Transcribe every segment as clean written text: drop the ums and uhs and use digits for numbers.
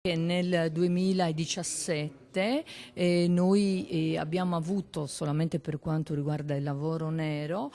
Nel 2017 noi abbiamo avuto, solamente per quanto riguarda il lavoro nero,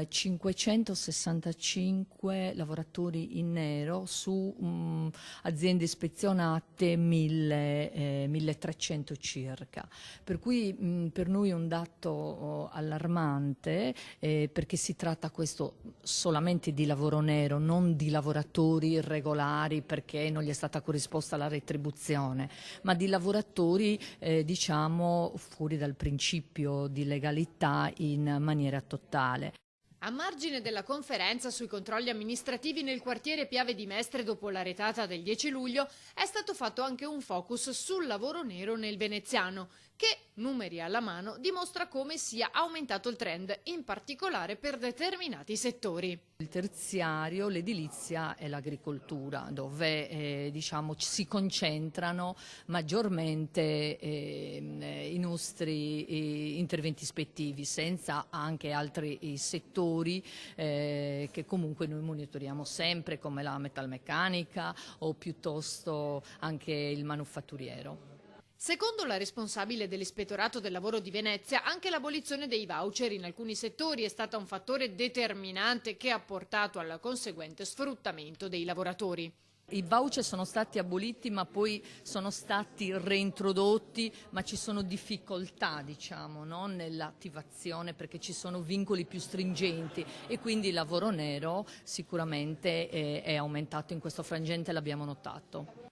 565 lavoratori in nero su aziende ispezionate 1300 circa. Per cui per noi è un dato allarmante, perché si tratta questo solamente di lavoro nero, non di lavoratori irregolari perché non gli è stata corrisposta la retribuzione, ma di lavoratori diciamo fuori dal principio di legalità in maniera totale. A margine della conferenza sui controlli amministrativi nel quartiere Piave di Mestre dopo la retata del 10 luglio è stato fatto anche un focus sul lavoro nero nel veneziano, che, numeri alla mano, dimostra come sia aumentato il trend, in particolare per determinati settori. Il terziario, l'edilizia e l'agricoltura, dove diciamo, si concentrano maggiormente i nostri interventi ispettivi, senza anche altri settori che comunque noi monitoriamo sempre, come la metalmeccanica o piuttosto anche il manufatturiero. Secondo la responsabile dell'Ispettorato del Lavoro di Venezia, anche l'abolizione dei voucher in alcuni settori è stata un fattore determinante che ha portato al conseguente sfruttamento dei lavoratori. I voucher sono stati aboliti, ma poi sono stati reintrodotti, ma ci sono difficoltà, diciamo, no? Nell'attivazione, perché ci sono vincoli più stringenti e quindi il lavoro nero sicuramente è aumentato in questo frangente, l'abbiamo notato.